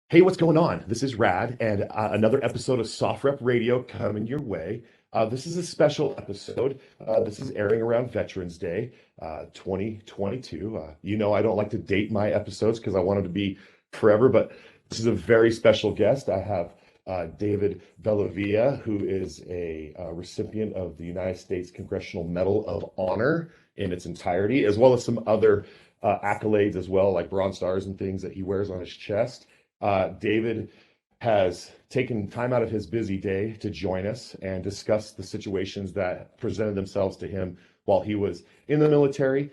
Hey, what's going on? This is Rad, and another episode of SOFREP Radio coming your way. This is a special episode. This is airing around Veterans Day, 2022. I don't like to date my episodes because I want them to be forever, but this is a very special guest. I have David Bellavia, who is a recipient of the United States Congressional Medal of Honor in its entirety, as well as some other accolades as well, like Bronze Stars and things that he wears on his chest. David has taken time out of his busy day to join us and discuss the situations that presented themselves to him while he was in the military,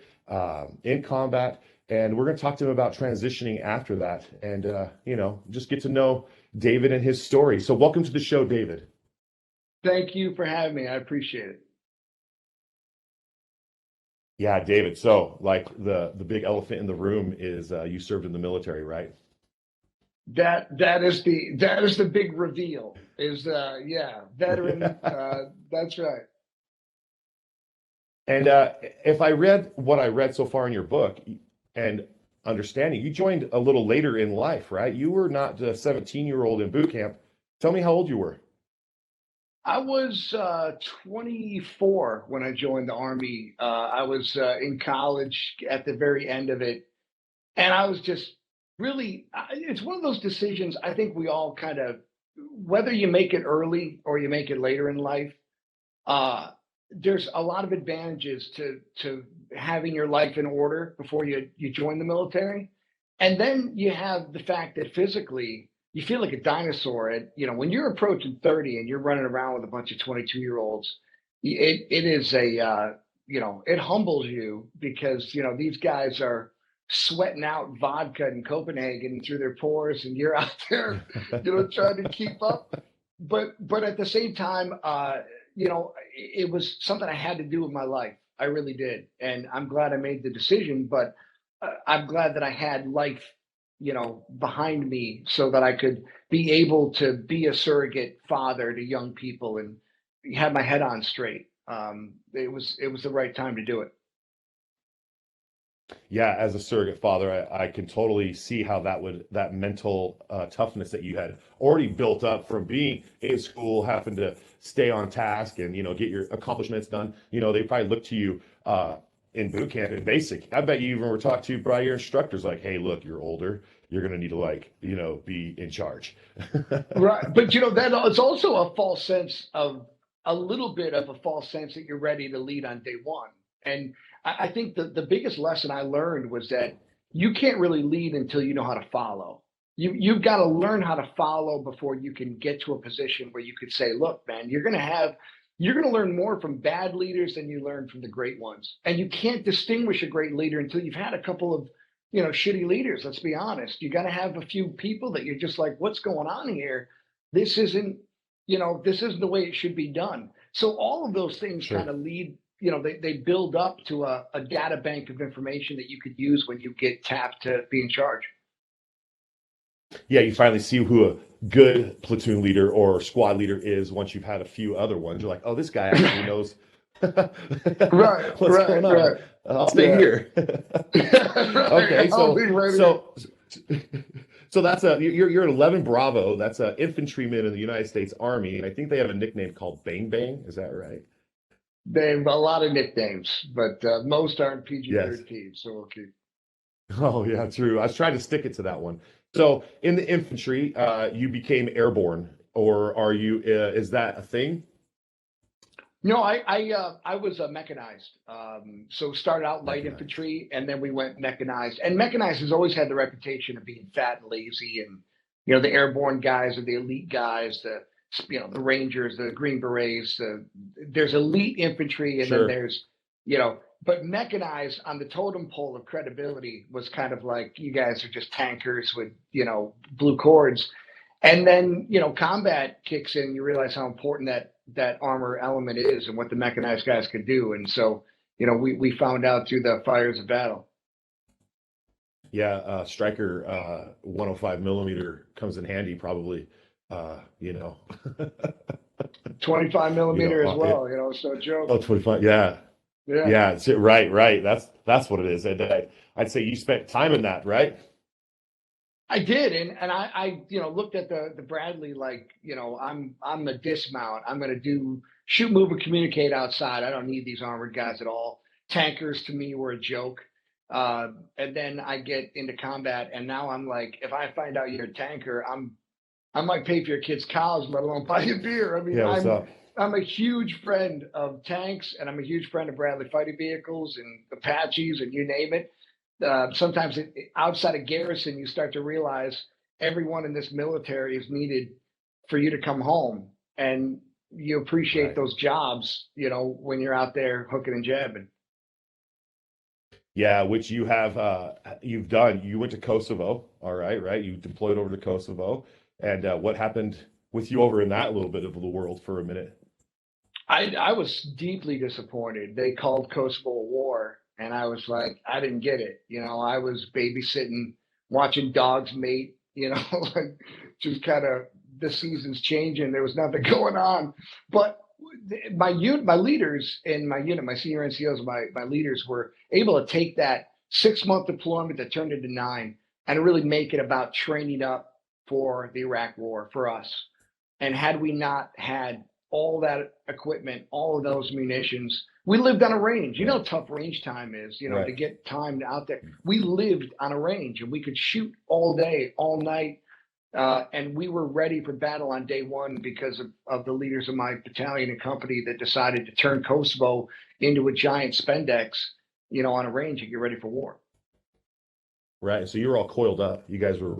in combat. And we're going to talk to him about transitioning after that and, just get to know David and his story. So, welcome to the show, David. Thank you for having me. I appreciate it. Yeah, David. So, like the big elephant in the room is you served in the military, right? That is the big reveal. Veteran. That's right. And if I read what I read so far in your book and understanding, you joined a little later in life, right? You were not a 17-year-old in boot camp. Tell me how old you were. I was 24 when I joined the Army. I was in college at the very end of it, and I was just really. It's one of those decisions. I think we all kind of, whether you make it early or you make it later in life. Uh, there's a lot of advantages to having your life in order before you join the military, and then you have the fact that physically you feel like a dinosaur. And when you're approaching 30 and you're running around with a bunch of 22-year-olds, it is it humbles you because these guys are sweating out vodka in Copenhagen through their pores, and you're out there trying to keep up. But at the same time, it was something I had to do with my life. I really did, and I'm glad I made the decision. But I'm glad that I had life, behind me, so that I could be able to be a surrogate father to young people and have my head on straight. It was the right time to do it. Yeah, as a surrogate father, I can totally see how that mental toughness that you had already built up from being in school, having to stay on task and get your accomplishments done. They probably look to you in boot camp and basic. I bet you even were talked to by your instructors like, "Hey, look, you're older. You're gonna need to be in charge." Right, but that it's also a little bit of a false sense that you're ready to lead on day one. And I think the biggest lesson I learned was that you can't really lead until you know how to follow. You've got to learn how to follow before you can get to a position where you could say, "Look, man, you're gonna learn more from bad leaders than you learn from the great ones." And you can't distinguish a great leader until you've had a couple of shitty leaders. Let's be honest. You got to have a few people that you're just like, "What's going on here? This isn't this isn't the way it should be done." So all of those things kind Sure. of lead, they build up to a data bank of information that you could use when you get tapped to be in charge. Yeah, you finally see who a good platoon leader or squad leader is once you've had a few other ones. You're like, "Oh, this guy actually knows Right, what's right, going on. right. I'll stay Yeah. here." Right. Okay, I'll so be right here. so so that's you're an 11 Bravo. That's a infantryman in the United States Army, and I think they have a nickname called Bang Bang. Is that right? They have a lot of nicknames, but most aren't Yes. PG-13, so we'll keep. Oh yeah, true. I was trying to stick it to that one. So in the infantry, you became airborne, or are you? Is that a thing? No, I was mechanized. So started out light Mechanized. infantry, and then we went mechanized. And mechanized has always had the reputation of being fat and lazy, and the airborne guys are the elite guys, the Rangers, the Green Berets. There's elite infantry, and then Sure. there's but mechanized on the totem pole of credibility was kind of like, you guys are just tankers with blue cords. And then combat kicks in. You realize how important that armor element is and what the mechanized guys can do. And so we found out through the fires of battle. Yeah, Striker 105 millimeter comes in handy probably. You know, 25 millimeter as it, well. It's no joke. oh, 25. Yeah, Yeah. yeah, right, right. That's what it is. And I'd say you spent time in that, right? I did, and I looked at the Bradley like, I'm a dismount. I'm gonna do shoot, move, and communicate outside. I don't need these armored guys at all. Tankers to me were a joke. And then I get into combat, and now I'm like, if I find out you're a tanker, I might pay for your kid's college, let alone buy you beer. I mean, Yeah, what's up? I'm a huge friend of tanks, and I'm a huge friend of Bradley fighting vehicles and Apaches and you name it. Sometimes outside of garrison, you start to realize everyone in this military is needed for you to come home, and you appreciate Right. those jobs, when you're out there hooking and jabbing. Yeah, which you've done. You went to Kosovo, all right, right? You deployed over to Kosovo. And what happened with you over in that little bit of the world for a minute? I was deeply disappointed. They called Kosovo a war, and I was like, I didn't get it. I was babysitting, watching dogs mate. Like just kind of the seasons changing. There was nothing going on, but my leaders in my unit, my senior NCOs, my leaders were able to take that 6-month deployment that turned into 9 and really make it about training up for the Iraq War for us. And had we not had all that equipment, all of those munitions, we lived on a range. You know Right, how tough range time is, to right. get time out there. We lived on a range and we could shoot all day, all night. And we were ready for battle on day one because of the leaders of my battalion and company that decided to turn Kosovo into a giant spendex, on a range and get ready for war. Right. So you were all coiled up. You guys were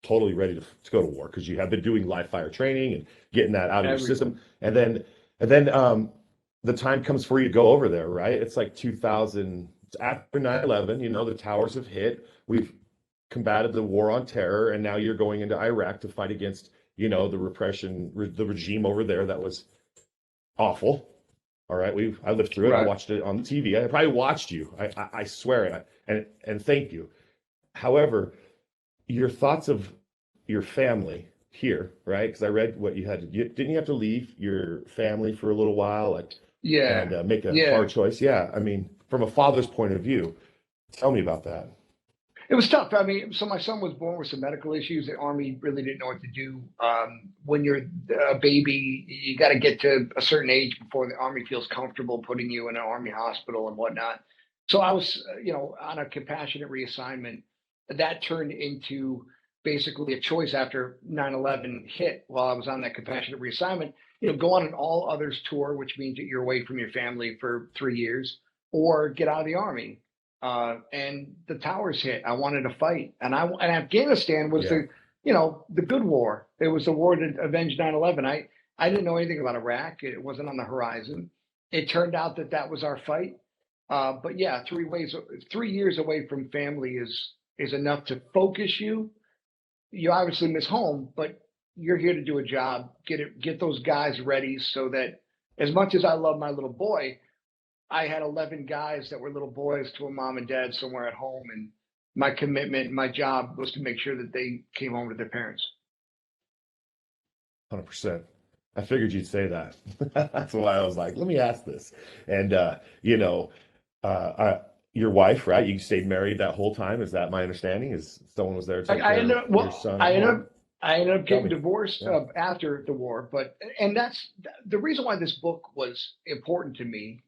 totally ready to go to war because you have been doing live fire training and getting that out of your Everything. system. And then the time comes for you to go over there, right? It's like 2000, it's after 9/11, the towers have hit. We've combated the war on terror, and now you're going into Iraq to fight against, the repression, the regime over there that was awful. All right, I lived through it. I Right. watched it on TV. I probably watched you. I swear it. And thank you. However, your thoughts of your family here, right? Because I read what you had to. Didn't you have to leave your family for a little while, like, and Yeah. make a Yeah. hard choice? Yeah, I mean, from a father's point of view, tell me about that. It was tough. I mean, so my son was born with some medical issues. The Army really didn't know what to do. When you're a baby, you got to get to a certain age before the Army feels comfortable putting you in an Army hospital and whatnot. So I was, on a compassionate reassignment. That turned into basically a choice after 9/11 hit while I was on that compassionate reassignment. Go on an all others tour, which means that you're away from your family for 3 years, or get out of the Army. And the towers hit. I wanted to fight, and Afghanistan was Yeah, the good war. It was the war to avenge 9/11. I didn't know anything about Iraq. It wasn't on the horizon. It turned out that that was our fight. But yeah, 3 years away from family is enough to focus you. You obviously miss home, but you're here to do a job. Get those guys ready so that as much as I love my little boy, I had 11 guys that were little boys to a mom and dad somewhere at home. And my commitment, my job was to make sure that they came home to their parents. 100%. I figured you'd say that. That's why I was like, let me ask this. And your wife, right? You stayed married that whole time. Is that my understanding? Is someone was there to I, take I care ended of up, your well, son at home? I ended up Tell getting me. divorced Yeah. after the war, and that's the reason why this book was important to me.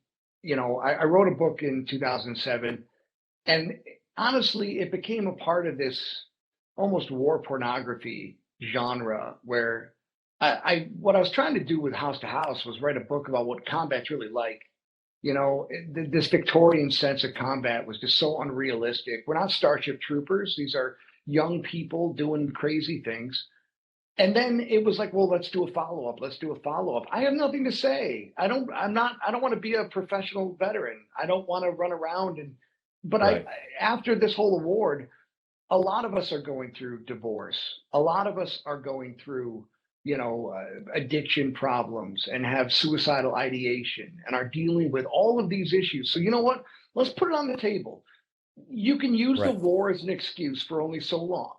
I wrote a book in 2007, and honestly, it became a part of this almost war pornography genre where what I was trying to do with House to House was write a book about what combat's really like. This Victorian sense of combat was just so unrealistic. We're not Starship Troopers. These are young people doing crazy things. And then it was like, well, let's do a follow up. Let's do a follow up. I have nothing to say. I don't want to be a professional veteran. I don't want to run around but Right. after this whole award, a lot of us are going through divorce. A lot of us are going through, addiction problems and have suicidal ideation and are dealing with all of these issues. So, you know what? Let's put it on the table. You can use the Right. war as an excuse for only so long,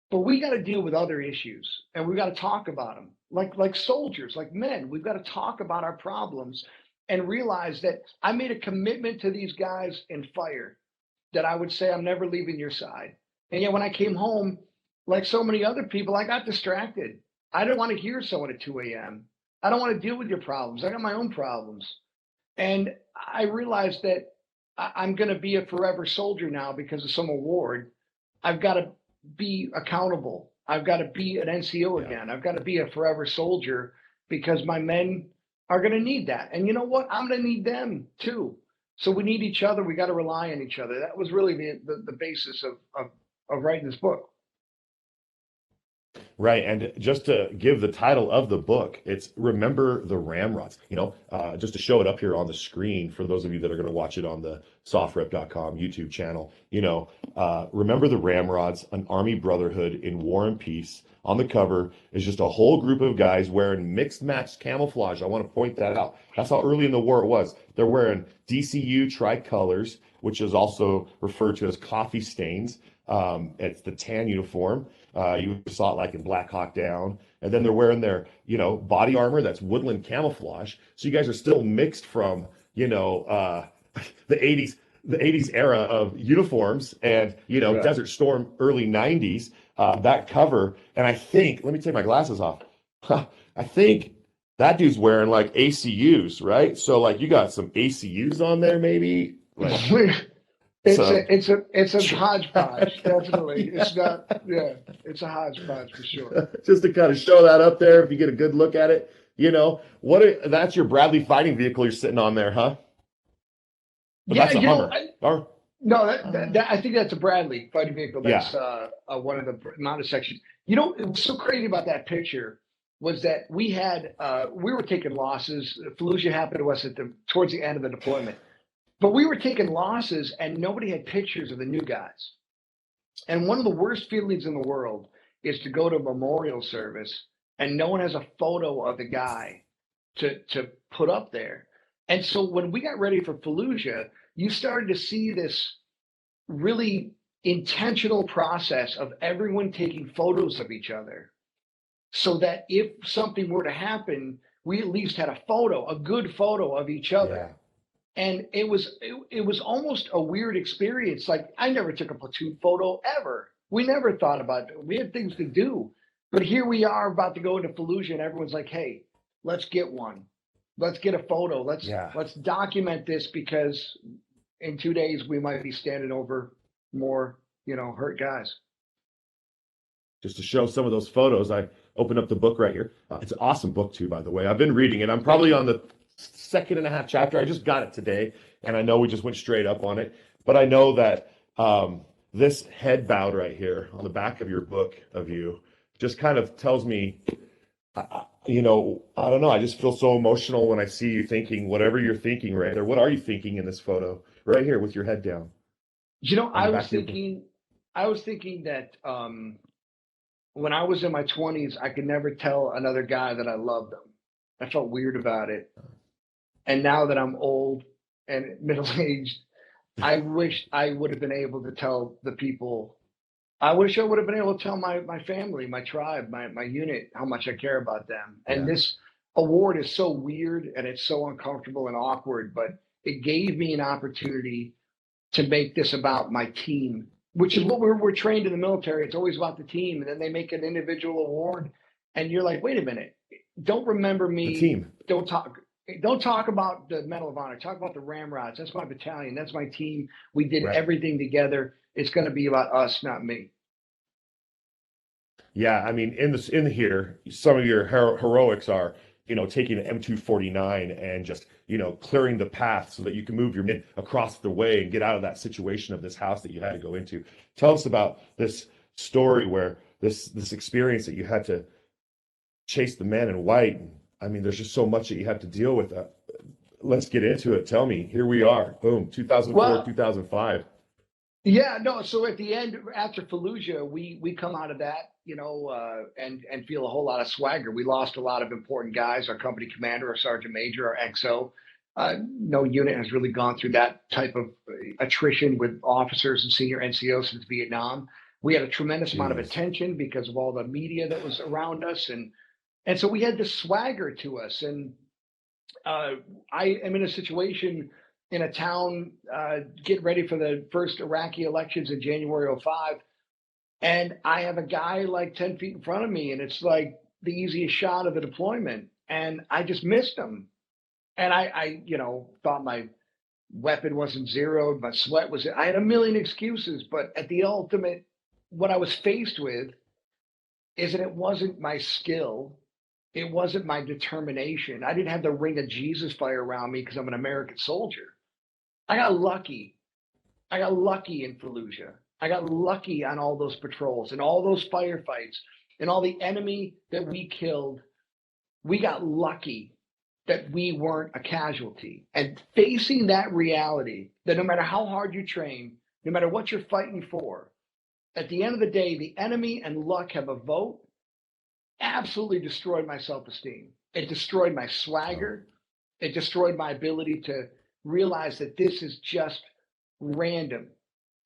but we got to deal with other issues and we got to talk about them like soldiers, like men. We've got to talk about our problems and realize that I made a commitment to these guys in fire that I would say I'm never leaving your side. And yet when I came home, like so many other people, I got distracted. I didn't want to hear someone at 2 a.m. I don't want to deal with your problems. I got my own problems. And I realized that I'm going to be a forever soldier now because of some award. I've got to be accountable. I've got to be an NCO again. I've got to be a forever soldier because my men are going to need that. And you know what? I'm going to need them too. So we need each other. We got to rely on each other. That was really the basis of writing this book. Right. And just to give the title of the book, it's Remember the Ramrods. Just to show it up here on the screen for those of you that are going to watch it on the SOFREP.com YouTube channel, Remember the Ramrods, an Army Brotherhood in War and Peace. On the cover is just a whole group of guys wearing mixed match camouflage. I want to point that out. That's how early in the war it was. They're wearing DCU tricolors, which is also referred to as coffee stains. It's the tan uniform. You saw it like in Black Hawk Down. And then they're wearing their, body armor that's woodland camouflage. So you guys are still mixed from, the 80s era of uniforms and, Desert Storm early 90s, that cover. And I think, let me take my glasses off. I think that dude's wearing like ACUs, right? So like you got some ACUs on there maybe? Like, It's a hodgepodge, definitely. It's a hodgepodge for sure. Just to kind of show that up there, if you get a good look at it, that's your Bradley fighting vehicle you're sitting on there, huh? But Yeah, that's a Hummer. No, I think that's a Bradley fighting vehicle. That's one of the mounted sections. It was so crazy about that picture was that we were taking losses. Fallujah happened to us towards the end of the deployment. But we were taking losses and nobody had pictures of the new guys. And one of the worst feelings in the world is to go to a memorial service and no one has a photo of the guy to put up there. And so when we got ready for Fallujah, you started to see this really intentional process of everyone taking photos of each other so that if something were to happen, we at least had a good photo of each other. Yeah. And it was almost a weird experience. Like I never took a platoon photo ever. We never thought about it. We had things to do. But here we are about to go into Fallujah and everyone's like, hey, let's get one. Let's get a photo. Let's document this because in 2 days we might be standing over more, hurt guys. Just to show some of those photos, I opened up the book right here. It's an awesome book too, by the way. I've been reading it. I'm probably on the second and a half chapter. I just got it today, and I know we just went straight up on it. But I know that this head bowed right here on the back of your book of you just kind of tells me, I don't know. I just feel so emotional when I see you thinking whatever you're thinking right there. What are you thinking in this photo right here with your head down? I was thinking that when I was in my 20s, I could never tell another guy that I loved them. I felt weird about it. And now that I'm old and middle-aged, I wish I would have been able to tell the people. I wish I would have been able to tell my family, my tribe, my unit, how much I care about them. And this award is so weird and it's so uncomfortable and awkward, but it gave me an opportunity to make this about my team, which is what we're trained in the military. It's always about the team. And then they make an individual award. And you're like, wait a minute, don't remember me. The team. Don't talk about the Medal of Honor. Talk about the Ramrods. That's my battalion. That's my team. We did everything together. It's going to be about us, not me. Yeah, I mean, in here, some of your heroics are, taking an M249 and just, clearing the path so that you can move your men across the way and get out of that situation of this house that you had to go into. Tell us about this story where this experience that you had to chase the man in white. I mean, there's just so much that you have to deal with. Let's get into it. Tell me. Here we are. Boom. 2004, 2005. Yeah, no. So at the end, after Fallujah, we come out of that, and feel a whole lot of swagger. We lost a lot of important guys. Our company commander, our sergeant major, our XO. No unit has really gone through that type of attrition with officers and senior NCOs since Vietnam. We had a tremendous amount of attention because of all the media that was around us, and so we had this swagger to us. And I am in a situation in a town getting ready for the first Iraqi elections in January 2005. And I have a guy like 10 feet in front of me, and it's like the easiest shot of the deployment. And I just missed him. And I thought my weapon wasn't zeroed, my sweat was, I had a million excuses. But at the ultimate, what I was faced with is that it wasn't my skill. It wasn't my determination. I didn't have the ring of Jesus fire around me because I'm an American soldier. I got lucky. I got lucky in Fallujah. I got lucky on all those patrols and all those firefights and all the enemy that we killed. We got lucky that we weren't a casualty. And facing that reality, that no matter how hard you train, no matter what you're fighting for, at the end of the day, the enemy and luck have a vote, absolutely destroyed my self-esteem. It destroyed my swagger. It destroyed my ability to realize that this is just random,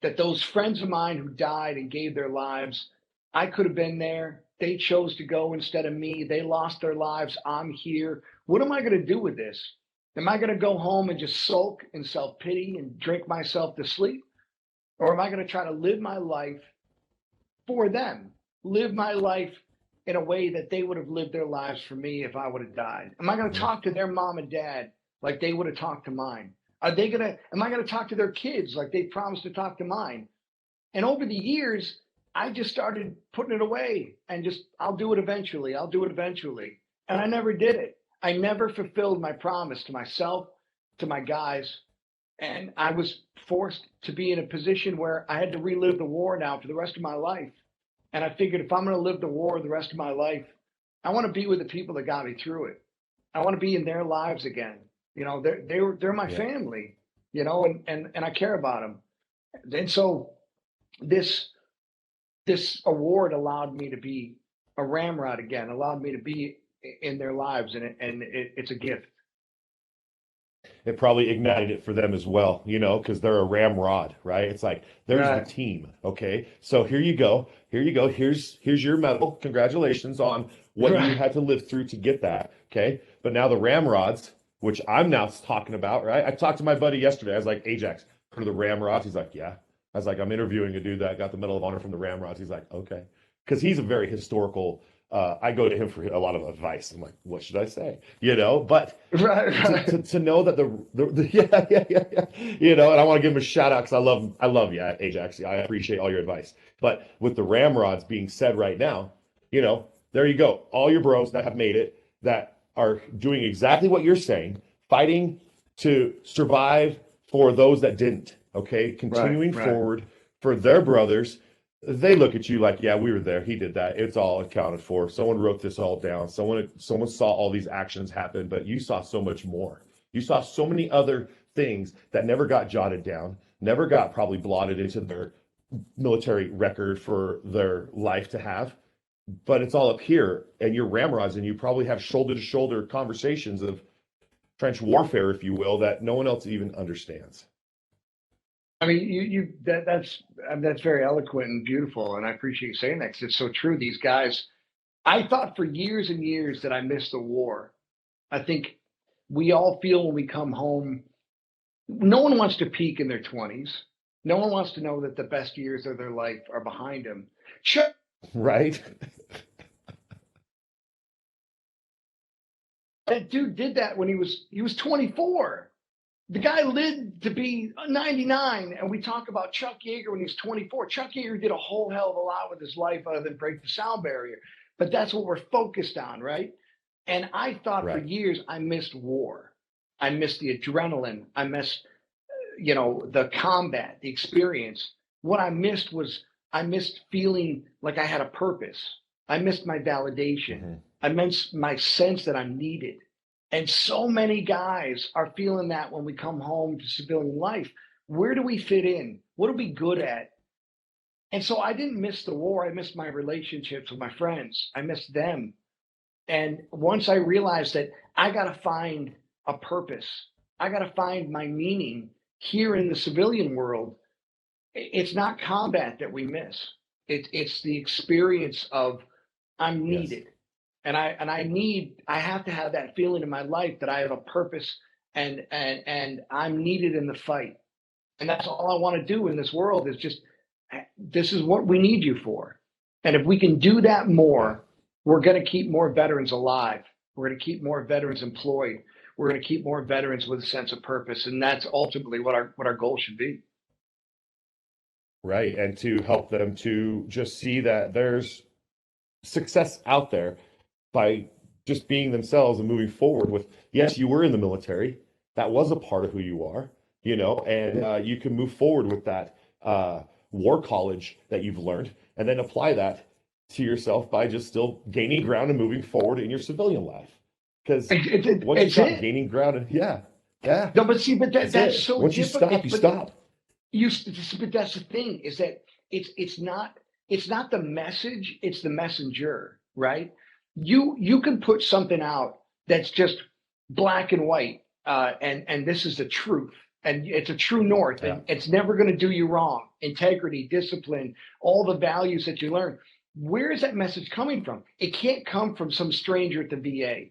that those friends of mine who died and gave their lives, I could have been there. They chose to go instead of me. They lost their lives. I'm here. What am I going to do with this? Am I going to go home and just sulk and self-pity and drink myself to sleep? Or am I going to try to live my life for them, live my life in a way that they would have lived their lives for me if I would have died? Am I going to talk to their mom and dad like they would have talked to mine? Am I going to talk to their kids like they promised to talk to mine? And over the years, I just started putting it away and just, I'll do it eventually. I'll do it eventually. And I never did it. I never fulfilled my promise to myself, to my guys. And I was forced to be in a position where I had to relive the war now for the rest of my life. And I figured if I'm going to live the war the rest of my life, I want to be with the people that got me through it. I want to be in their lives again. They're my family, and I care about them. And so this award allowed me to be a ramrod again, allowed me to be in their lives, and it's a gift. It probably ignited it for them as well, because they're a ramrod, right? It's like there's the team. Okay, so here you go. Here's your medal. Congratulations on what you had to live through to get that. Okay, but now the ramrods, which I'm now talking about, right? I talked to my buddy yesterday. I was like, Ajax, heard of the ramrods? He's like, yeah. I was like, I'm interviewing a dude that got the Medal of Honor from the ramrods. He's like, okay, because he's a very historical. I go to him for a lot of advice. I'm like, what should I say? But Right. to know that the yeah, and I want to give him a shout out because I love you, Ajax. I appreciate all your advice. But with the ramrods being said right now, there you go. All your bros that have made it, that are doing exactly what you're saying, fighting to survive for those that didn't. Okay, continuing Right. forward for their brothers. They look at you like, yeah, we were there. He did that. It's all accounted for. Someone wrote this all down. Someone saw all these actions happen, but you saw so much more. You saw so many other things that never got jotted down, never got probably blotted into their military record for their life to have. But it's all up here, and you're ramrods, and you probably have shoulder to shoulder conversations of trench warfare, if you will, that no one else even understands. I mean, that's very eloquent and beautiful, and I appreciate you saying that because it's so true. These guys, I thought for years and years that I missed the war. I think we all feel when we come home, no one wants to peak in their 20s. No one wants to know that the best years of their life are behind them. Sure. Right? That dude did that when he was 24. The guy lived to be 99, and we talk about Chuck Yeager when he was 24. Chuck Yeager did a whole hell of a lot with his life other than break the sound barrier, but that's what we're focused on, right? And I thought for years I missed war. I missed the adrenaline. I missed, the combat, the experience. What I missed was I missed feeling like I had a purpose. I missed my validation. Mm-hmm. I missed my sense that I'm needed. And so many guys are feeling that when we come home to civilian life. Where do we fit in? What are we good at? And so I didn't miss the war. I missed my relationships with my friends. I missed them. And once I realized that I got to find a purpose, I got to find my meaning here in the civilian world. It's not combat that we miss. It's the experience of I'm needed. Yes. And I have to have that feeling in my life that I have a purpose and I'm needed in the fight. And that's all I want to do in this world is just this is what we need you for. And if we can do that more, we're going to keep more veterans alive. We're going to keep more veterans employed. We're going to keep more veterans with a sense of purpose. And that's ultimately what our goal should be. Right. And to help them to just see that there's success out there by just being themselves and moving forward with, yes, you were in the military. That was a part of who you are, and you can move forward with that war college that you've learned and then apply that to yourself by just still gaining ground and moving forward in your civilian life. Because once you stop gaining ground, yeah. No, but see, but that's so once difficult. you stop. But that's the thing, is that it's not the message, it's the messenger, right? You can put something out that's just black and white, and this is the truth, and it's a true north, and it's never going to do you wrong. Integrity, discipline, all the values that you learn. Where is that message coming from? It can't come from some stranger at the VA.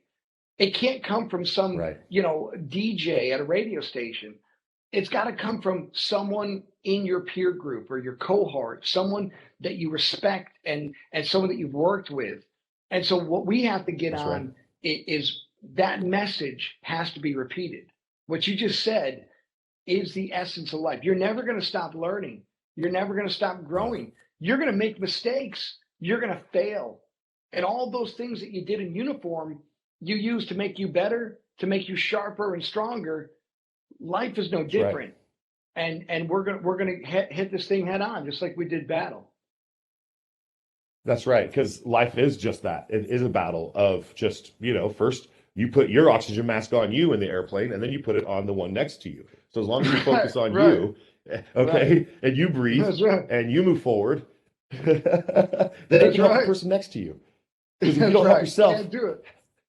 It can't come from some DJ at a radio station. It's got to come from someone in your peer group or your cohort, someone that you respect and someone that you've worked with. And so what we have to get on is that message has to be repeated. What you just said is the essence of life. You're never going to stop learning. You're never going to stop growing. You're going to make mistakes. You're going to fail. And all those things that you did in uniform, you use to make you better, to make you sharper and stronger. Life is no different. And we're going to hit this thing head on, just like we did battle. That's right, because life is just that. It is a battle of just, first you put your oxygen mask on you in the airplane, and then you put it on the one next to you. So as long as you focus on you, and you breathe, and you move forward, then you can help the person next to you. Because if you don't help yourself, you can't do it.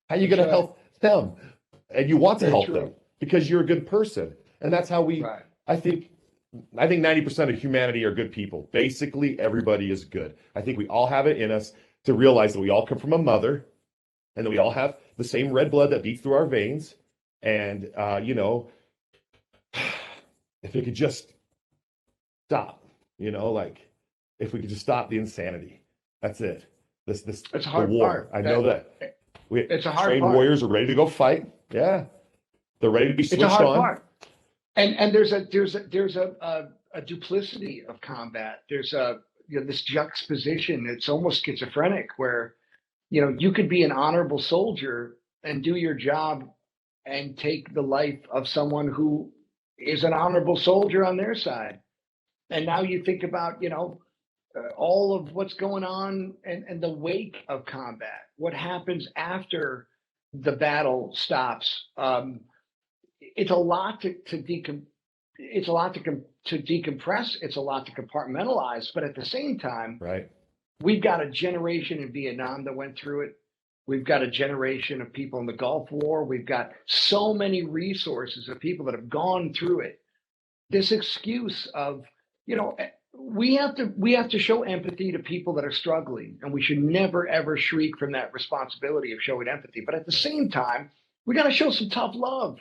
How are you going to help them? And you want to help them because you're a good person. And that's how I think 90% of humanity are good people. Basically, everybody is good. I think we all have it in us to realize that we all come from a mother and that we all have the same red blood that beats through our veins. And, if we could just stop, if we could just stop the insanity, that's it. It's a hard war. Part. I know that. It's a hard trained part. Warriors are ready to go fight. Yeah. They're ready to be switched on. It's a hard part. And there's a duplicity of combat. There's this juxtaposition. It's almost schizophrenic where, you could be an honorable soldier and do your job and take the life of someone who is an honorable soldier on their side. And now you think about, all of what's going on and the wake of combat, what happens after the battle stops. It's a lot to decompress. It's a lot to compartmentalize, but at the same time, we've got a generation in Vietnam that went through it. We've got a generation of people in the Gulf War. We've got so many resources of people that have gone through it. This excuse of, we have to show empathy to people that are struggling, and we should never ever shriek from that responsibility of showing empathy. But at the same time, we got to show some tough love.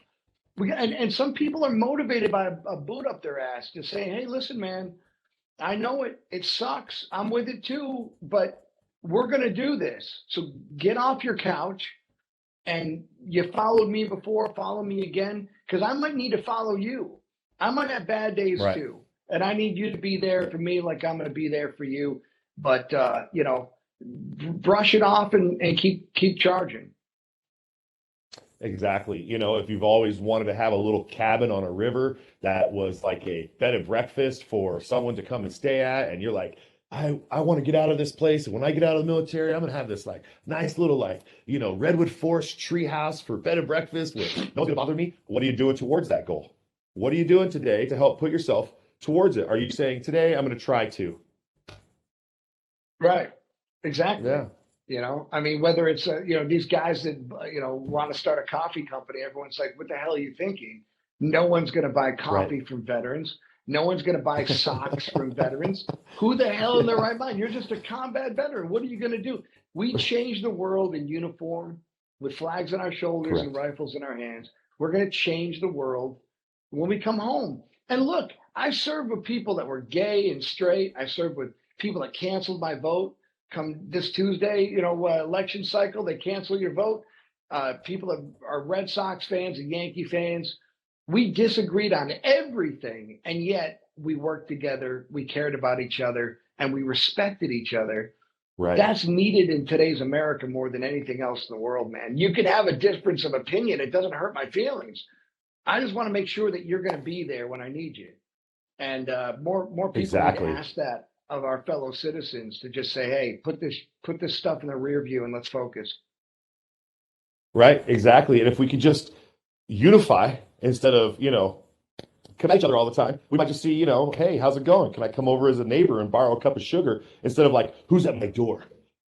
And some people are motivated by a boot up their ass to say, hey, listen, man, I know it sucks. I'm with it too, but we're going to do this. So get off your couch, and you followed me before, follow me again, because I might need to follow you. I might have bad days too. And I need you to be there for me like I'm going to be there for you. But, brush it off and keep charging. Exactly. If you've always wanted to have a little cabin on a river that was like a bed and breakfast for someone to come and stay at, and you're like, I want to get out of this place. And when I get out of the military, I'm going to have this nice little redwood forest tree house for bed and breakfast with no one's going to bother me. What are you doing towards that goal? What are you doing today to help put yourself towards it? Are you saying today I'm going to try to? Right. Exactly. Yeah. Whether it's, these guys that, want to start a coffee company, everyone's like, what the hell are you thinking? No one's going to buy coffee from veterans. No one's going to buy socks from veterans. Who the hell in their right mind? You're just a combat veteran. What are you going to do? We change the world in uniform with flags on our shoulders and rifles in our hands. We're going to change the world when we come home. And look, I served with people that were gay and straight. I served with people that canceled my vote. Come this Tuesday, election cycle, they cancel your vote. People that are Red Sox fans and Yankee fans. We disagreed on everything, and yet we worked together. We cared about each other, and we respected each other. Right. That's needed in today's America more than anything else in the world, man. You can have a difference of opinion. It doesn't hurt my feelings. I just want to make sure that you're going to be there when I need you. And more people Exactly. need to ask that of our fellow citizens, to just say, hey, put this stuff in the rear view and let's focus. Right. Exactly. And if we could just unify instead of, come at each other all the time, we might just see, hey, how's it going? Can I come over as a neighbor and borrow a cup of sugar instead of like, who's at my door?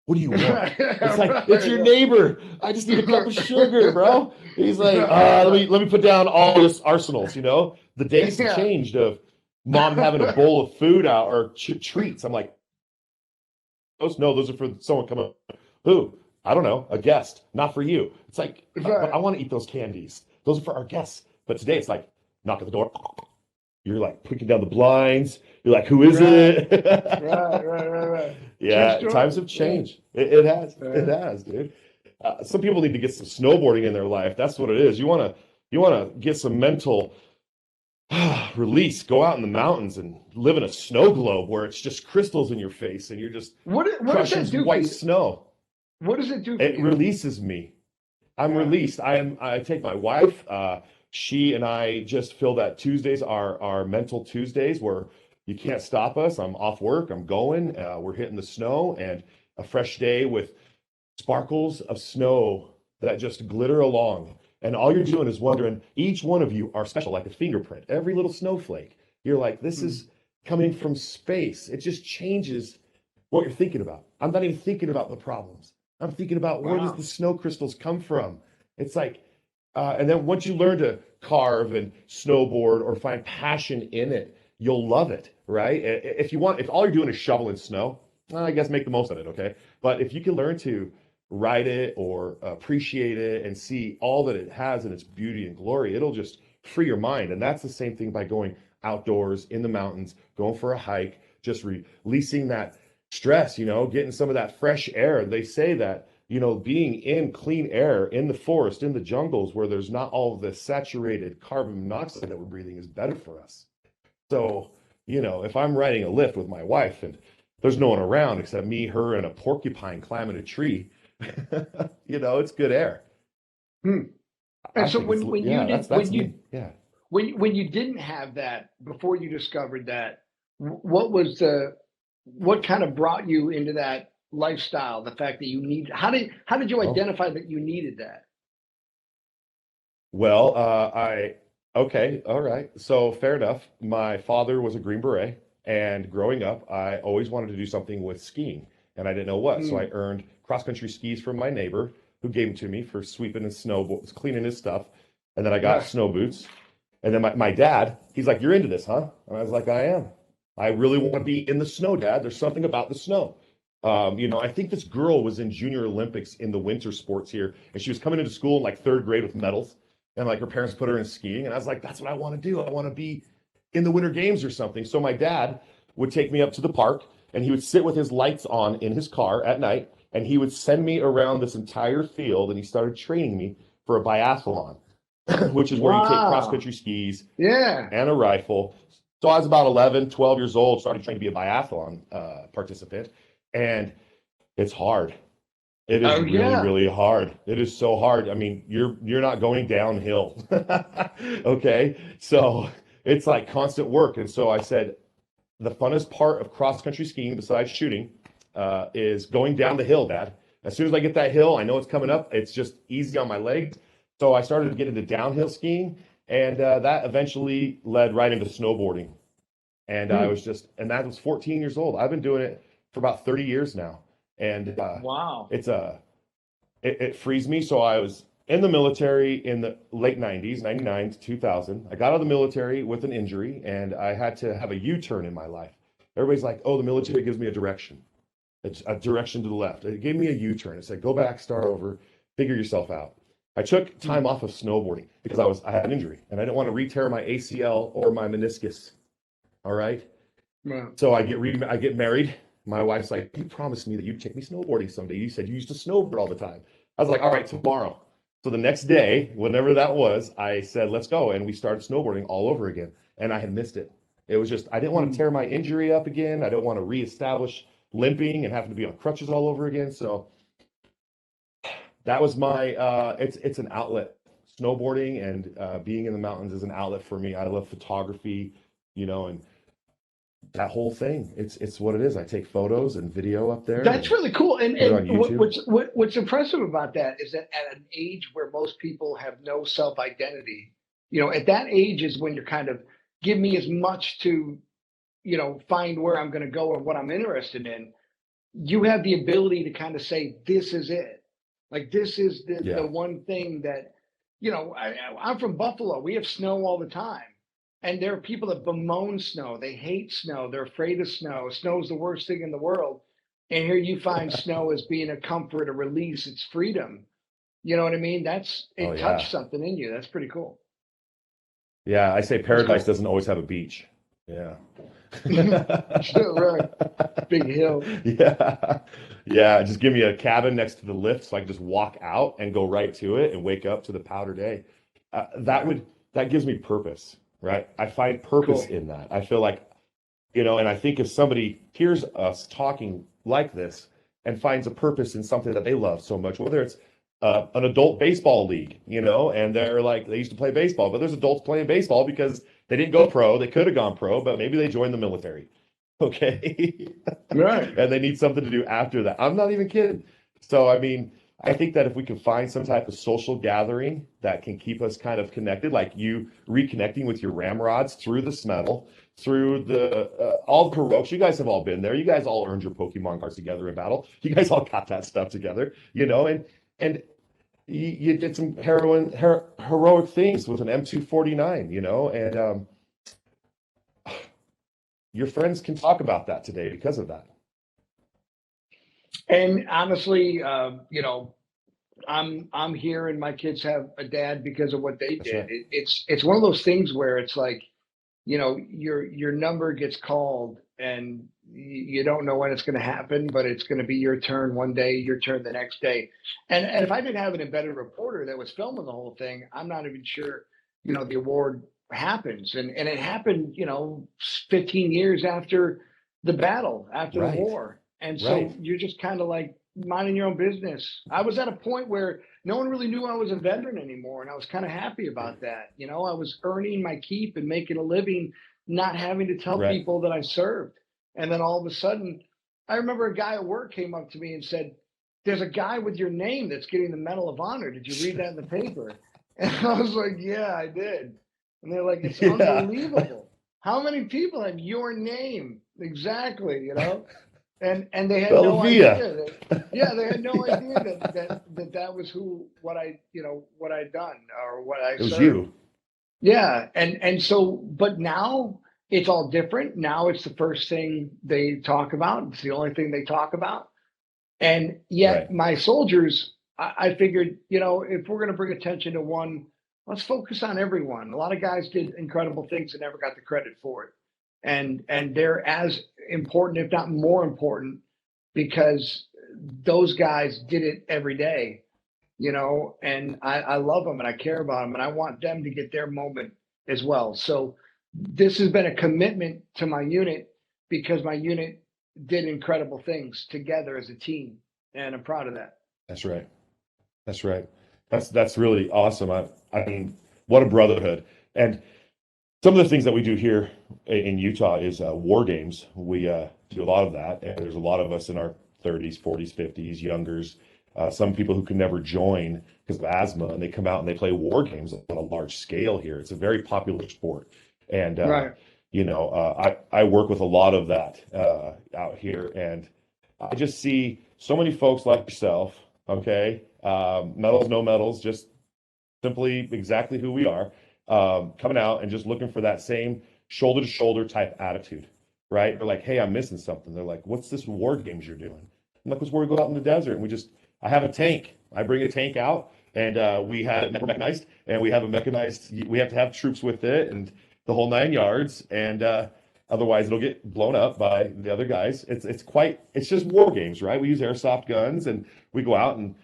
What do you want? It's like, it's your neighbor. I just need a cup of sugar, bro. He's like, let me put down all this arsenals, The days have changed of mom having a bowl of food out or treats. I'm like, those are for someone coming. Who? I don't know, a guest, not for you. It's like, but I want to eat those candies. Those are for our guests. But today it's like, knock at the door. You're like picking down the blinds. You're like, who is it? Right. Yeah, times have changed. It has. It has, dude. Some people need to get some snowboarding in their life. That's what it is. You want to get some mental release. Go out in the mountains and live in a snow globe where it's just crystals in your face and you're just what crushing does that do white snow. What does it do for It you? releases me. I'm released. I take my wife. She and I just feel that Tuesdays are our mental Tuesdays where you can't stop us. I'm off work. I'm going. We're hitting the snow and a fresh day with sparkles of snow that just glitter along. And all you're doing is wondering, each one of you are special, like a fingerprint. Every little snowflake. You're like, this is coming from space. It just changes what you're thinking about. I'm not even thinking about the problems. I'm thinking about where does the snow crystals come from? It's like, and then once you learn to carve and snowboard or find passion in it, you'll love it, right? If all you're doing is shoveling snow, I guess make the most of it, okay? But if you can learn to ride it or appreciate it and see all that it has in its beauty and glory, it'll just free your mind. And that's the same thing by going outdoors in the mountains, going for a hike, just releasing that stress, getting some of that fresh air. They say that, being in clean air in the forest, in the jungles where there's not all of the saturated carbon monoxide that we're breathing is better for us. So, if I'm riding a lift with my wife and there's no one around except me, her, and a porcupine climbing a tree, it's good air. And so when you didn't have that before you discovered that, what kind of brought you into that lifestyle? The fact that you need, how did you identify that you needed that? Well, okay, all right. So fair enough. My father was a Green Beret, and growing up, I always wanted to do something with skiing, and I didn't know what. So I earned cross-country skis from my neighbor, who gave them to me for sweeping his cleaning his stuff, and then I got snow boots. And then my dad, he's like, "You're into this, huh?" And I was like, "I am. I really want to be in the snow, Dad. There's something about the snow." I think this girl was in Junior Olympics in the winter sports here, and she was coming into school in like third grade with medals, and like her parents put her in skiing, and I was like, "That's what I want to do. I want to be in the Winter Games or something." So my dad would take me up to the park, and he would sit with his lights on in his car at night, and he would send me around this entire field, and he started training me for a biathlon, which is where you take cross-country skis and a rifle. So I was about 11, 12 years old, started trying to be a biathlon participant, and it's hard. It is really hard. It is so hard. I mean, you're not going downhill. Okay? So it's like constant work. And so I said, the funnest part of cross-country skiing besides shooting is going down the hill, Dad. As soon as I get that hill, I know it's coming up. It's just easy on my legs. So I started to get into downhill skiing, and that eventually led right into snowboarding. And that was 14 years old. I've been doing it for about 30 years now. And it frees me. So I was in the military in the late 90s, 99 to 2000. I got out of the military with an injury, and I had to have a U-turn in my life. Everybody's like, "Oh, the military gives me a direction. It's a direction to the left." It gave me a U-turn. It said, "Go back, start over, figure yourself out." I took time off of snowboarding because I had an injury, and I didn't want to re-tear my ACL or my meniscus. All right. Wow. So I get married. My wife's like, you promised me that you'd take me snowboarding someday. You said you used to snowboard all the time. I was like, all right, tomorrow. So the next day, whenever that was, I said, let's go. And we started snowboarding all over again. And I had missed it. It was just, I didn't want to tear my injury up again. I didn't want to reestablish limping and having to be on crutches all over again. So that was my, it's an outlet. Snowboarding and being in the mountains is an outlet for me. I love photography, and that whole thing. It's what it is. I take photos and video up there That's and really cool. And put it on YouTube. what's impressive about that is that at an age where most people have no self identity, at that age is when you're kind of give me as much to, find where I'm going to go and what I'm interested in. You have the ability to kind of say, this is it. Like this is Yeah. the one thing that, I'm from Buffalo. We have snow all the time. And there are people that bemoan snow. They hate snow. They're afraid of snow. Snow is the worst thing in the world. And here you find snow as being a comfort, a release. It's freedom. You know what I mean? Oh It yeah. touched something in you. That's pretty cool. Yeah, I say That's paradise cool. doesn't always have a beach. Yeah. Right. Big hill. Yeah. Yeah. Just give me a cabin next to the lift so I can just walk out and go right to it and wake up to the powder day. That gives me purpose, right? I find purpose Cool. in that. I feel like, and I think if somebody hears us talking like this and finds a purpose in something that they love so much, whether it's an adult baseball league, and they're like, they used to play baseball, but there's adults playing baseball because they didn't go pro. They could have gone pro, but maybe they joined the military. Okay. Right. And they need something to do after that. I'm not even kidding. So, I mean, I think that if we can find some type of social gathering that can keep us kind of connected, like you reconnecting with your ramrods through the smell, through the all the heroics, you guys have all been there. You guys all earned your Pokemon cards together in battle. You guys all got that stuff together, and you did some heroic things with an M249, and your friends can talk about that today because of that. And honestly, I'm here and my kids have a dad because of what they That's did. right. It's one of those things where it's like, your number gets called and you don't know when it's going to happen, but it's going to be your turn one day, your turn the next day. And if I didn't have an embedded reporter that was filming the whole thing, I'm not even sure, the award happens. And it happened, 15 years after the battle, after the Right. war. And Right. so you're just kind of like minding your own business. I was at a point where no one really knew I was a veteran anymore. And I was kind of happy about that. I was earning my keep and making a living, not having to tell Right. people that I served. And then all of a sudden, I remember a guy at work came up to me and said, there's a guy with your name that's getting the Medal of Honor. Did you read that in the paper? And I was like, yeah, I did. And they're like, it's Yeah. unbelievable. How many people have your name? Exactly, And they had no Bellavia. idea that, yeah, they had no idea that was what I'd done or what I It was served. you. Yeah. And so, but now it's all different. Now it's the first thing they talk about. It's the only thing they talk about. And yet Right. my soldiers, I figured, if we're going to bring attention to one, let's focus on everyone. A lot of guys did incredible things and never got the credit for it. And they're as important, if not more important, because those guys did it every day, and I love them and I care about them and I want them to get their moment as well. So this has been a commitment to my unit because my unit did incredible things together as a team. And I'm proud of that. That's right. That's right. That's really awesome. I mean, what a brotherhood. And some of the things that we do here in Utah is war games. We do a lot of that, and there's a lot of us in our 30s, 40s, 50s, youngers. Some people who can never join because of asthma, and they come out and they play war games on a large scale here. It's a very popular sport, and Right. I work with a lot of that out here, and I just see so many folks like yourself. Okay, medals, no medals, just simply exactly who we are, coming out and just looking for that same shoulder to shoulder type attitude, right? They're like, hey, I'm missing something. They're like, what's this war games you're doing? I'm like, what's where we go out in the desert and I have a tank. I bring a tank out and we have it mechanized and we have a mechanized, we have to have troops with it and the whole nine yards. And Otherwise, it'll get blown up by the other guys. It's just war games, right? We use airsoft guns and we go out and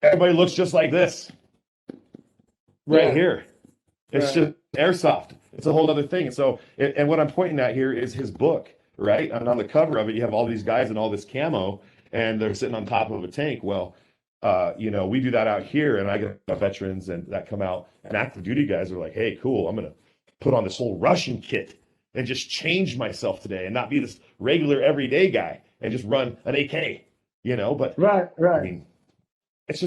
everybody looks just like this right here. It's just airsoft. It's a whole other thing. So, and what I'm pointing at here is his book, right? And on the cover of it, you have all these guys in all this camo, and they're sitting on top of a tank. Well, we do that out here, and I get veterans and that come out, and active duty guys are like, "Hey, cool! I'm gonna put on this whole Russian kit and just change myself today, and not be this regular everyday guy, and just run an AK." But right. I mean, it's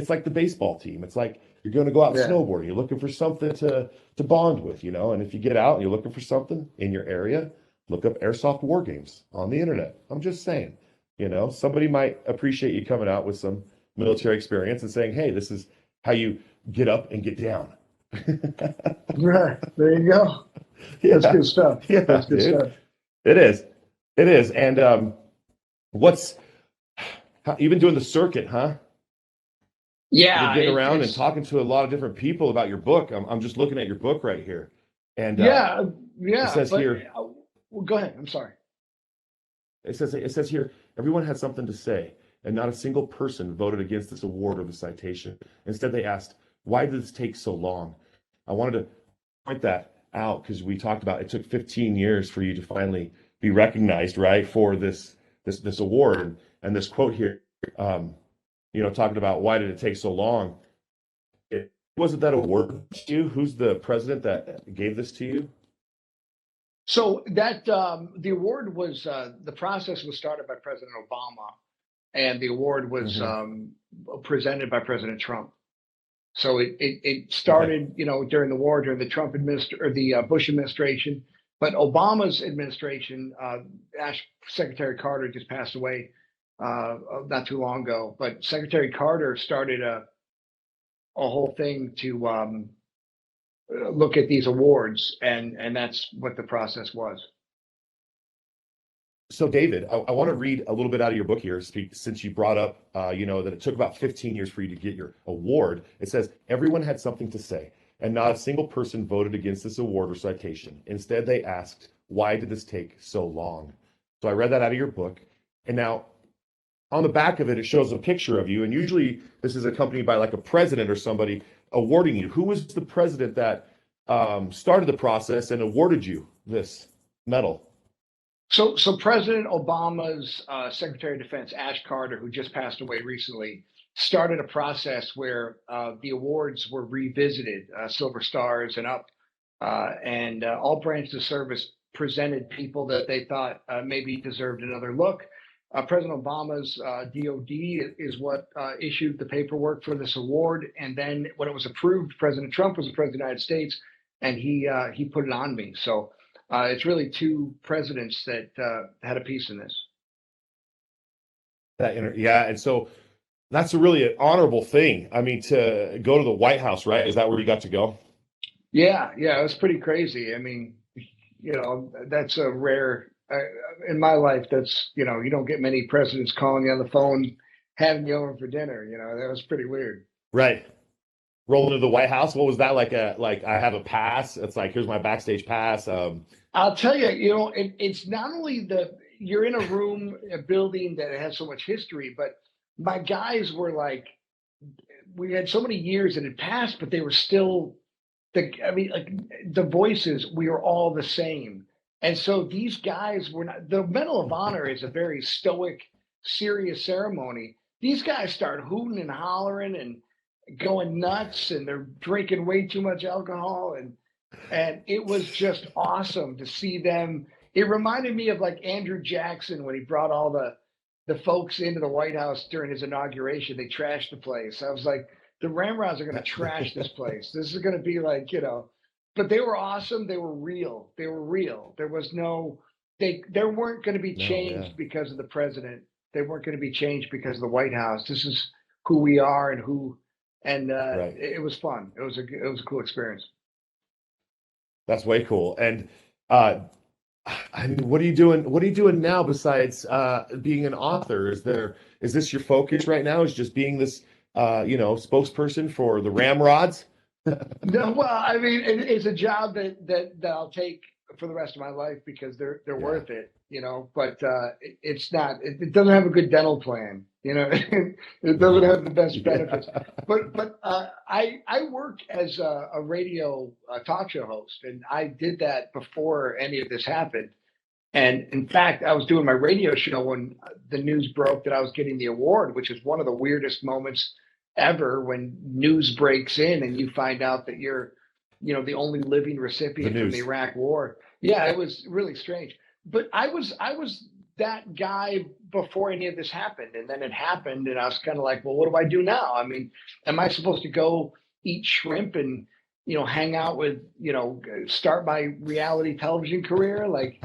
like the baseball team. It's like you're going to go out snowboarding. You're looking for something to bond with, and if you get out and you're looking for something in your area, look up airsoft war games on the internet. I'm just saying, somebody might appreciate you coming out with some military experience and saying, hey, this is how you get up and get down. Right. There you go. That's good stuff. Yeah, that's good stuff. It is. And you've been doing the circuit, huh? Yeah, you're getting around and talking to a lot of different people about your book. I'm just looking at your book right here, and it says here. Well, go ahead. I'm sorry. It says here, everyone had something to say, and not a single person voted against this award or the citation. Instead, they asked, "Why did this take so long?" I wanted to point that out because we talked about it took 15 years for you to finally be recognized, right, for this award, and this quote here. Talking about why did it take so long? Wasn't that award to you? Who's the president that gave this to you? So that the award was the process was started by President Obama, and the award was presented by President Trump. So it started, during the war, during the the Bush administration, but Obama's administration, Secretary Carter just passed away not too long ago, but Secretary Carter started a whole thing to look at these awards, and that's what the process was. So, David, I want to read a little bit out of your book here, since you brought up, that it took about 15 years for you to get your award. It says, everyone had something to say, and not a single person voted against this award or citation. Instead, they asked, why did this take so long? So I read that out of your book, and now on the back of it, it shows a picture of you, and usually this is accompanied by like a president or somebody awarding you. Who was the president that started the process and awarded you this medal? So President Obama's Secretary of Defense, Ash Carter, who just passed away recently, started a process where the awards were revisited, Silver Stars and up, and all branches of service presented people that they thought maybe deserved another look. President Obama's DOD is what issued the paperwork for this award, and then when it was approved, President Trump was the president of the United States, and he put it on me. So it's really two presidents that had a piece in this. And so that's a really honorable thing. I mean, to go to the White House, right? Is that where you got to go? Yeah, it was pretty crazy. I mean, that's a rare. In my life, that's you don't get many presidents calling you on the phone, having you over for dinner. That was pretty weird. Right. Rolling to the White House. What was that like? I have a pass. It's like, here's my backstage pass. I'll tell you, it's not only you're in a room, a building that has so much history, but my guys were like, we had so many years that had passed, but they were still the voices, we were all the same. And so these guys were not, the Medal of Honor is a very stoic, serious ceremony. These guys start hooting and hollering and going nuts, and they're drinking way too much alcohol. And it was just awesome to see them. It reminded me of like Andrew Jackson when he brought all the folks into the White House during his inauguration. They trashed the place. I was like, the Ramrods are going to trash this place. This is going to be like, but they were awesome. They were real. There was there weren't going to be changed because of the president. They weren't going to be changed because of the White House. This is who we are and right. It was fun. It was a cool experience. That's way cool. And I mean, what are you doing? What are you doing now besides being an author? Is this your focus right now? Is just being this spokesperson for the Ramrods? No, well, I mean, it's a job that I'll take for the rest of my life because they're Yeah. worth it, but it's not, it doesn't have a good dental plan, it doesn't have the best benefits. Yeah. But I work as a radio talk show host, and I did that before any of this happened. And in fact, I was doing my radio show when the news broke that I was getting the award, which is one of the weirdest moments ever, when news breaks in and you find out that you're, the only living recipient from the Iraq War. Yeah, it was really strange. But I was that guy before any of this happened, and then it happened, and I was kind of like, well, what do I do now? I mean, am I supposed to go eat shrimp and hang out with, start my reality television career, like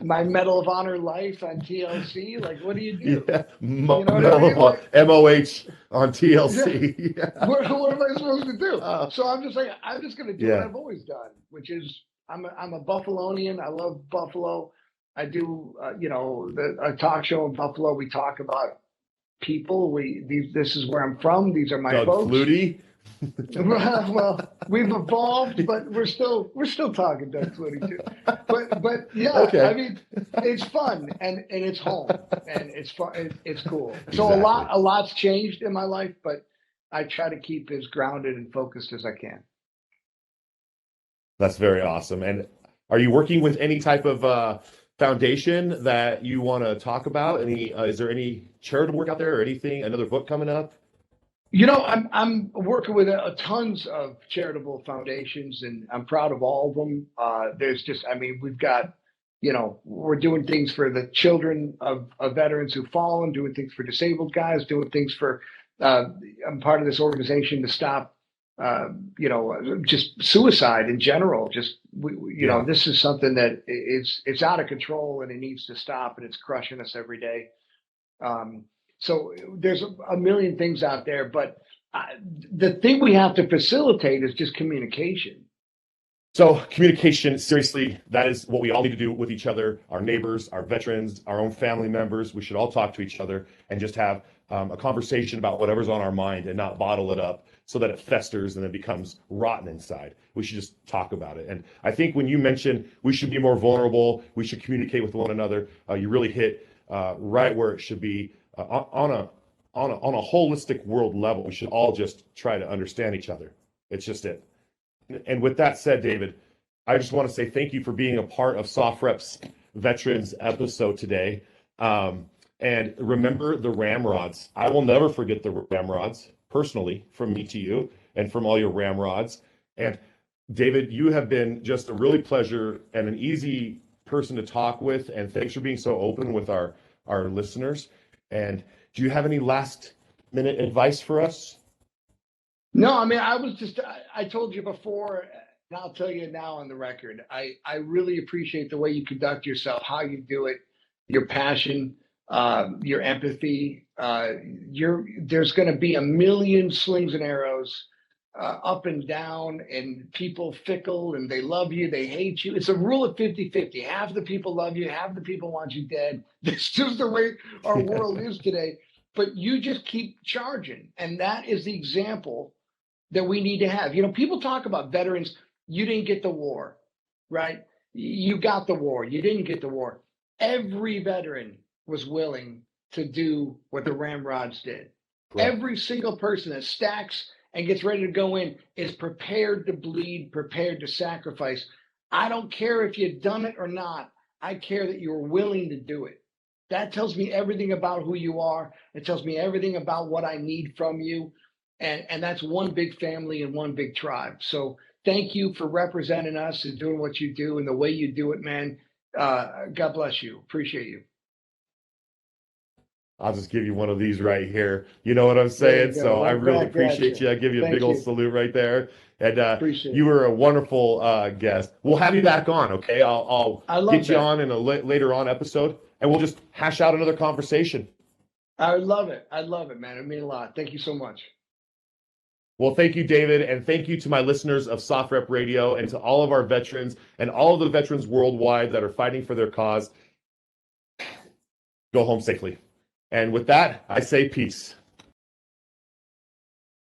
my Medal of Honor life on TLC? Like, what do you do? Yeah. You know what I mean? Like, MOH on TLC. Yeah. What am I supposed to do? So I'm just like, I'm just going to do what I've always done, which is I'm a Buffalonian. I love Buffalo. I do, a talk show in Buffalo. We talk about people. This is where I'm from. These are my Doug folks. Flutie. Well, we've evolved, but we're still talking Doug Flutie too. But yeah, okay. I mean, it's fun and it's home and it's fun. It's cool. So Exactly. a lot's changed in my life, but I try to keep as grounded and focused as I can. That's very awesome. And are you working with any type of foundation that you want to talk about? Is there any charitable work out there or anything? Another book coming up? I'm working with tons of charitable foundations, and I'm proud of all of them. We've got, we're doing things for the children of veterans who've fallen, doing things for disabled guys, doing things for, I'm part of this organization to stop, just suicide in general. This is something that it's out of control and it needs to stop, and it's crushing us every day. So there's a million things out there, but the thing we have to facilitate is just communication. So communication, seriously, that is what we all need to do with each other, our neighbors, our veterans, our own family members. We should all talk to each other and just have a conversation about whatever's on our mind and not bottle it up so that it festers and then becomes rotten inside. We should just talk about it. And I think when you mentioned we should be more vulnerable, we should communicate with one another, you really hit right where it should be. On a holistic world level, we should all just try to understand each other. It's just it. And with that said, David, I just want to say thank you for being a part of SOFREP's Veterans episode today. And remember the Ramrods. I will never forget the Ramrods, personally, from me to you and from all your Ramrods. And David, you have been just a really pleasure and an easy person to talk with. And thanks for being so open with our listeners. And do you have any last minute advice for us? No, I mean, I told you before, and I'll tell you now on the record, I really appreciate the way you conduct yourself, how you do it, your passion, your empathy. There's going to be a million slings and arrows up and down, and people fickle, and they love you, they hate you. It's a rule of 50-50. Half the people love you, half the people want you dead. That's just the way our world is today. But you just keep charging, and that is the example that we need to have. People talk about veterans. You didn't get the war, right? You got the war. You didn't get the war. Every veteran was willing to do what the Ramrods did. Right. Every single person that stacks and gets ready to go in is prepared to bleed, prepared to sacrifice. I don't care if you've done it or not. I care that you're willing to do it. That tells me everything about who you are. It tells me everything about what I need from you. And that's one big family and one big tribe. So thank you for representing us and doing what you do and the way you do it, man. God bless you. Appreciate you. I'll just give you one of these right here. You know what I'm saying? So I really appreciate you. I give you a big old salute right there. And you were a wonderful guest. We'll have you back on, okay? I'll get you on in a later on episode, and we'll just hash out another conversation. I love it. I love it, man. It means a lot. Thank you so much. Well, thank you, David, and thank you to my listeners of SOFREP Radio and to all of our veterans and all of the veterans worldwide that are fighting for their cause. Go home safely. And with that, I say peace.